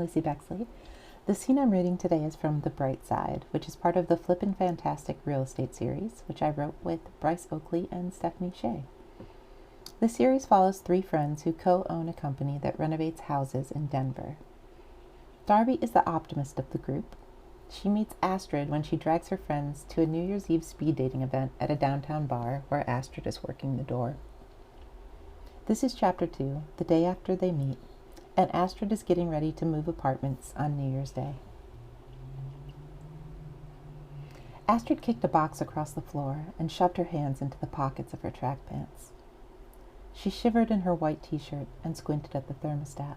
Lucy Bexley. The scene I'm reading today is from The Bright Side, which is part of the Flippin' Fantastic Real Estate series, which I wrote with Bryce Oakley and Stephanie Shea. The series follows three friends who co-own a company that renovates houses in Denver. Darby is the optimist of the group. She meets Astrid when she drags her friends to a New Year's Eve speed dating event at a downtown bar where Astrid is working the door. This is Chapter 2, the day after they meet, and Astrid is getting ready to move apartments on New Year's Day. Astrid kicked a box across the floor and shoved her hands into the pockets of her track pants. She shivered in her white t-shirt and squinted at the thermostat.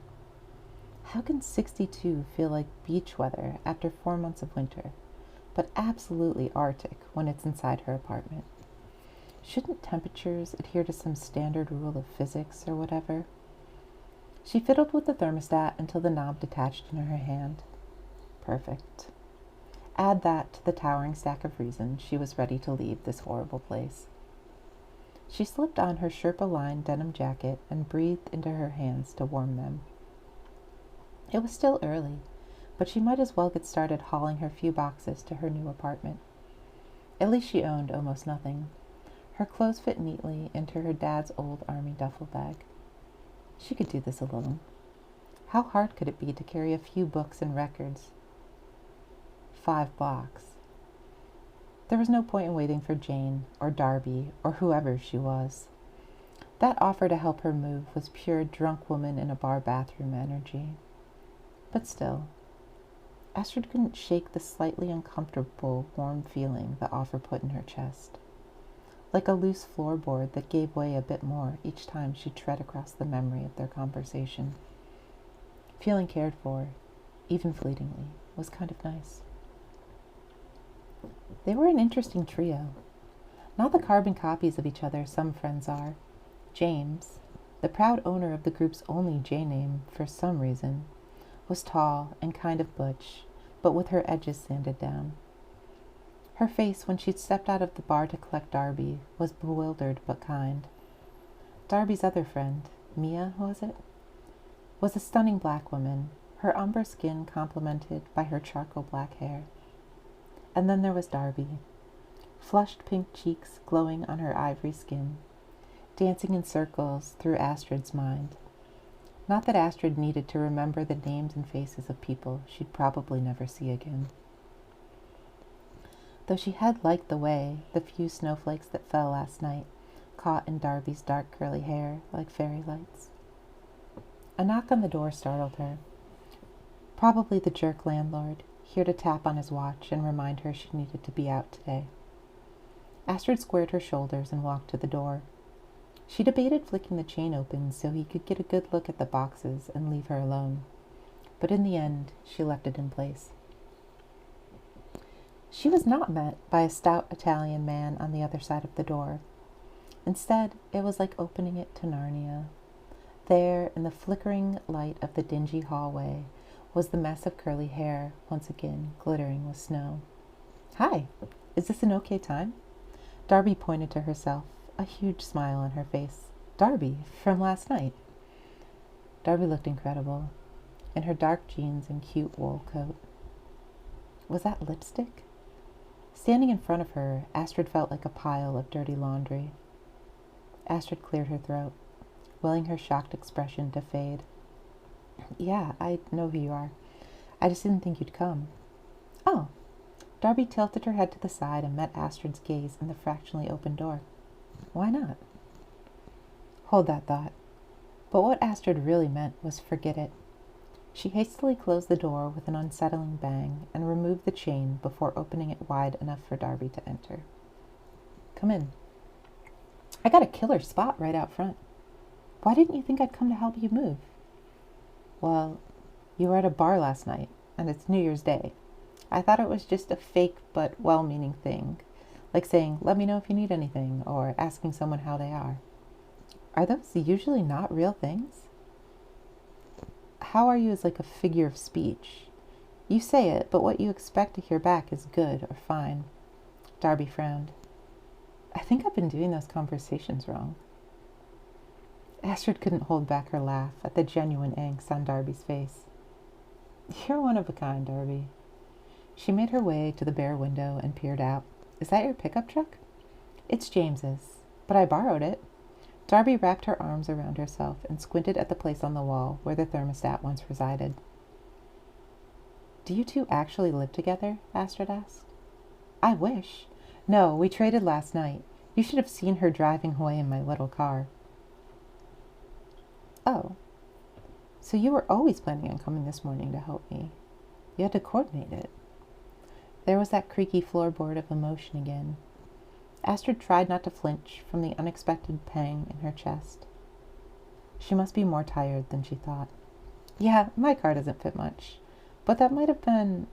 How can 62 feel like beach weather after 4 months of winter, but absolutely Arctic when it's inside her apartment? Shouldn't temperatures adhere to some standard rule of physics or whatever? She fiddled with the thermostat until the knob detached in her hand. Perfect. Add that to the towering stack of reasons she was ready to leave this horrible place. She slipped on her Sherpa-lined denim jacket and breathed into her hands to warm them. It was still early, but she might as well get started hauling her few boxes to her new apartment. At least she owned almost nothing. Her clothes fit neatly into her dad's old army duffel bag. She could do this alone. How hard could it be to carry a few books and records? 5 blocks. There was no point in waiting for Jane, or Darby, or whoever she was. That offer to help her move was pure drunk woman in a bar bathroom energy. But still, Astrid couldn't shake the slightly uncomfortable, warm feeling the offer put in her chest. Like a loose floorboard that gave way a bit more each time she tread across the memory of their conversation. Feeling cared for, even fleetingly, was kind of nice. They were an interesting trio. Not the carbon copies of each other some friends are. James, the proud owner of the group's only J name for some reason, was tall and kind of butch, but with her edges sanded down. Her face, when she'd stepped out of the bar to collect Darby, was bewildered but kind. Darby's other friend, Mia, was a stunning black woman, her umber skin complemented by her charcoal black hair. And then there was Darby, flushed pink cheeks glowing on her ivory skin, dancing in circles through Astrid's mind. Not that Astrid needed to remember the names and faces of people she'd probably never see again. Though she had liked the way the few snowflakes that fell last night caught in Darby's dark curly hair like fairy lights. A knock on the door startled her. Probably the jerk landlord, here to tap on his watch and remind her she needed to be out today. Astrid squared her shoulders and walked to the door. She debated flicking the chain open so he could get a good look at the boxes and leave her alone. But in the end, she left it in place. She was not met by a stout Italian man on the other side of the door. Instead, it was like opening it to Narnia. There, in the flickering light of the dingy hallway, was the mess of curly hair, once again glittering with snow. "Hi, is this an okay time?" Darby pointed to herself, a huge smile on her face. "Darby, from last night." Darby looked incredible, in her dark jeans and cute wool coat. Was that lipstick? Standing in front of her, Astrid felt like a pile of dirty laundry. Astrid cleared her throat, willing her shocked expression to fade. "Yeah, I know who you are. I just didn't think you'd come." "Oh." Darby tilted her head to the side and met Astrid's gaze in the fractionally open door. "Why not?" Hold that thought. But what Astrid really meant was forget it. She hastily closed the door with an unsettling bang and removed the chain before opening it wide enough for Darby to enter. "Come in. I got a killer spot right out front. Why didn't you think I'd come to help you move?" "Well, you were at a bar last night, and it's New Year's Day. I thought it was just a fake but well-meaning thing, like saying, 'Let me know if you need anything,' or asking someone how they are." "Are those usually not real things?" "How are you as like a figure of speech? You say it, but what you expect to hear back is good or fine." Darby frowned. "I think I've been doing those conversations wrong." Astrid couldn't hold back her laugh at the genuine angst on Darby's face. You're one of a kind, Darby. She made her way to the bare window and peered out. Is that your pickup truck? It's James's, but I borrowed it. Darby wrapped her arms around herself and squinted at the place on the wall where the thermostat once resided. Do you two actually live together? Astrid asked. I wish. No, we traded last night. You should have seen her driving away in my little car. Oh, so you were always planning on coming this morning to help me. You had to coordinate it. There was that creaky floorboard of emotion again. Astrid tried not to flinch from the unexpected pang in her chest. She must be more tired than she thought. Yeah, my car doesn't fit much, but that might have been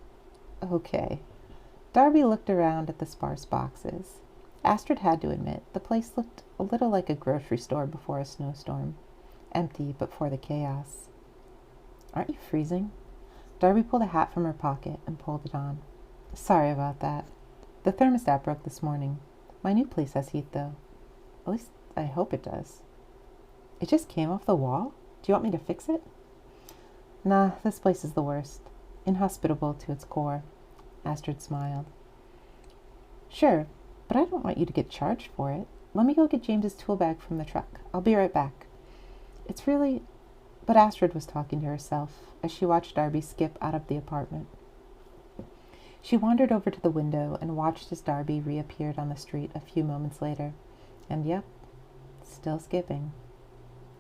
okay. Darby looked around at the sparse boxes. Astrid had to admit the place looked a little like a grocery store before a snowstorm, empty but for the chaos. Aren't you freezing? Darby pulled a hat from her pocket and pulled it on. Sorry about that. The thermostat broke this morning. My new place has heat, though. At least I hope it does. It just came off the wall? Do you want me to fix it? Nah, this place is the worst. Inhospitable to its core. Astrid smiled. Sure, but I don't want you to get charged for it. Let me go get James's tool bag from the truck. I'll be right back. It's really... But Astrid was talking to herself as she watched Darby skip out of the apartment. She wandered over to the window and watched as Darby reappeared on the street a few moments later. And yep, still skipping.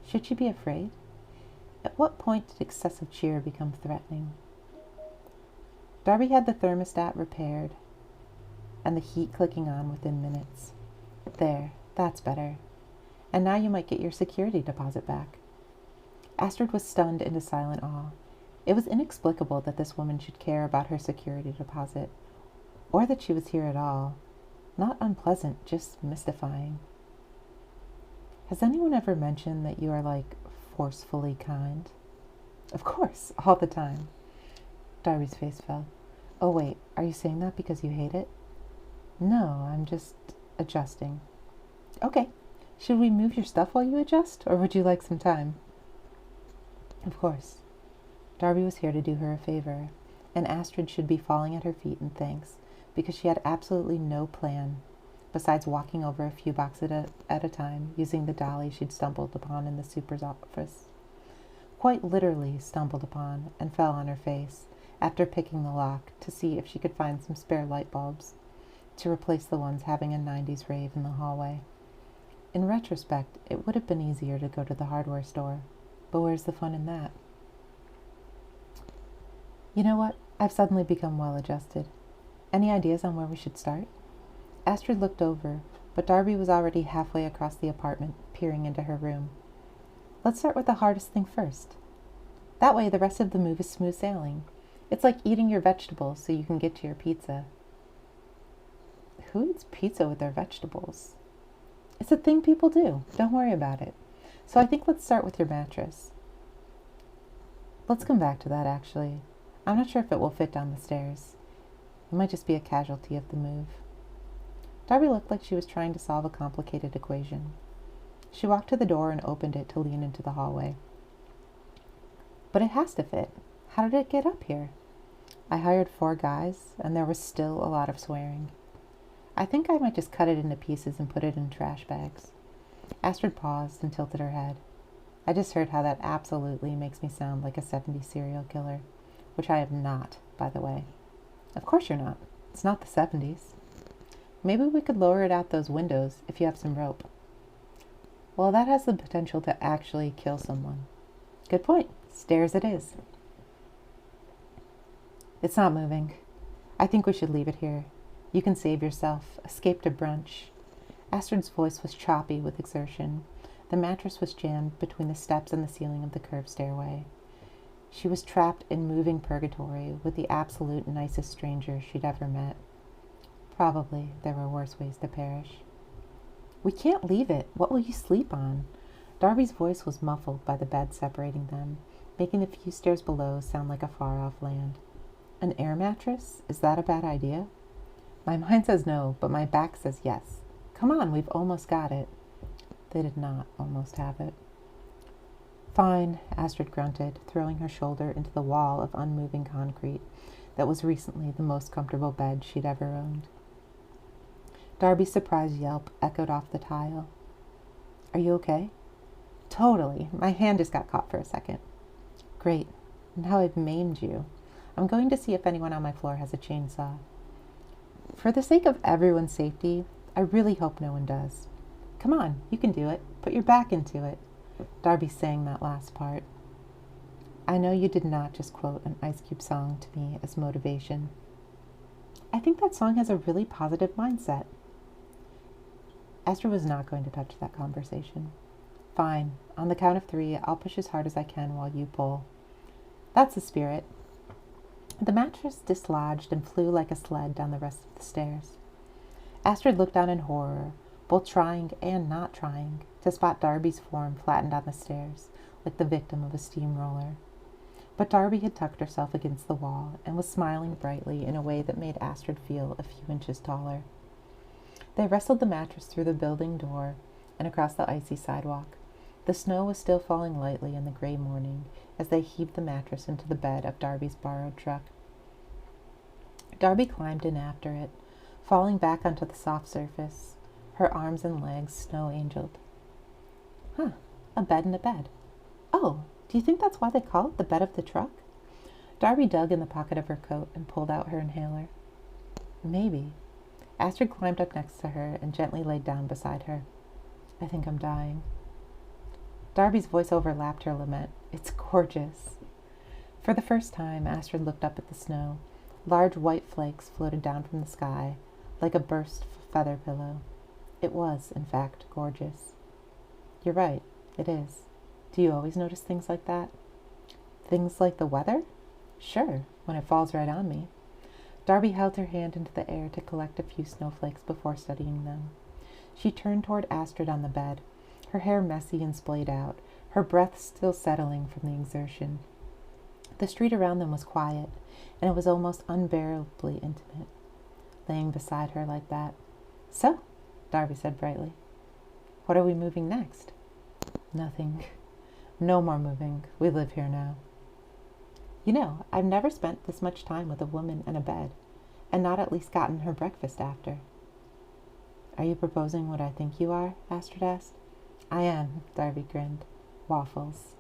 Should she be afraid? At what point did excessive cheer become threatening? Darby had the thermostat repaired and the heat clicking on within minutes. There, that's better. And now you might get your security deposit back. Astrid was stunned into silent awe. It was inexplicable that this woman should care about her security deposit, or that she was here at all. Not unpleasant, just mystifying. Has anyone ever mentioned that you are, like, forcefully kind? Of course, all the time. Darby's face fell. Oh, wait, are you saying that because you hate it? No, I'm just adjusting. Okay, should we move your stuff while you adjust, or would you like some time? Of course. Darby was here to do her a favor, and Astrid should be falling at her feet in thanks, because she had absolutely no plan, besides walking over a few boxes at a time, using the dolly she'd stumbled upon in the super's office. Quite literally stumbled upon, and fell on her face, after picking the lock, to see if she could find some spare light bulbs, to replace the ones having a 90s rave in the hallway. In retrospect, it would have been easier to go to the hardware store, but where's the fun in that? You know what? I've suddenly become well-adjusted. Any ideas on where we should start? Astrid looked over, but Darby was already halfway across the apartment, peering into her room. Let's start with the hardest thing first. That way the rest of the move is smooth sailing. It's like eating your vegetables so you can get to your pizza. Who eats pizza with their vegetables? It's a thing people do. Don't worry about it. So I think let's start with your mattress. Let's come back to that, actually. I'm not sure if it will fit down the stairs. It might just be a casualty of the move. Darby looked like she was trying to solve a complicated equation. She walked to the door and opened it to lean into the hallway. But it has to fit. How did it get up here? I hired 4 guys, and there was still a lot of swearing. I think I might just cut it into pieces and put it in trash bags. Astrid paused and tilted her head. I just heard how that absolutely makes me sound like a 70s serial killer, which I am not, by the way. Of course you're not. It's not the 70s. Maybe we could lower it out those windows if you have some rope. Well, that has the potential to actually kill someone. Good point. Stairs it is. It's not moving. I think we should leave it here. You can save yourself. Escape to brunch. Astrid's voice was choppy with exertion. The mattress was jammed between the steps and the ceiling of the curved stairway. She was trapped in moving purgatory with the absolute nicest stranger she'd ever met. Probably there were worse ways to perish. We can't leave it. What will you sleep on? Darby's voice was muffled by the bed separating them, making the few stairs below sound like a far-off land. An air mattress? Is that a bad idea? My mind says no, but my back says yes. Come on, we've almost got it. They did not almost have it. Fine, Astrid grunted, throwing her shoulder into the wall of unmoving concrete that was recently the most comfortable bed she'd ever owned. Darby's surprised yelp echoed off the tile. Are you okay? Totally. My hand just got caught for a second. Great. Now I've maimed you. I'm going to see if anyone on my floor has a chainsaw. For the sake of everyone's safety, I really hope no one does. Come on, you can do it. Put your back into it. Darby sang that last part. I know you did not just quote an Ice Cube song to me as motivation. I think that song has a really positive mindset. Esther was not going to touch that conversation. Fine. On the count of 3, I'll push as hard as I can while you pull. That's the spirit. The mattress dislodged and flew like a sled down the rest of the stairs. Astrid looked down in horror, both trying and not trying, to spot Darby's form flattened on the stairs, like the victim of a steamroller. But Darby had tucked herself against the wall and was smiling brightly in a way that made Astrid feel a few inches taller. They wrestled the mattress through the building door and across the icy sidewalk. The snow was still falling lightly in the gray morning as they heaved the mattress into the bed of Darby's borrowed truck. Darby climbed in after it, falling back onto the soft surface, her arms and legs snow-angeled. Huh, a bed in a bed. Oh, do you think that's why they call it the bed of the truck? Darby dug in the pocket of her coat and pulled out her inhaler. Maybe. Astrid climbed up next to her and gently laid down beside her. I think I'm dying. Darby's voice overlapped her lament. It's gorgeous. For the first time, Astrid looked up at the snow. Large white flakes floated down from the sky, like a burst feather pillow. It was, in fact, gorgeous. You're right, it is. Do you always notice things like that? Things like the weather? Sure, when it falls right on me. Darby held her hand into the air to collect a few snowflakes before studying them. She turned toward Astrid on the bed, her hair messy and splayed out, her breath still settling from the exertion. The street around them was quiet, and it was almost unbearably intimate, laying beside her like that. So, Darby said brightly, what are we moving next? Nothing. No more moving. We live here now. You know, I've never spent this much time with a woman and a bed, and not at least gotten her breakfast after. Are you proposing what I think you are? Astrid asked. I am, Darby grinned. Waffles.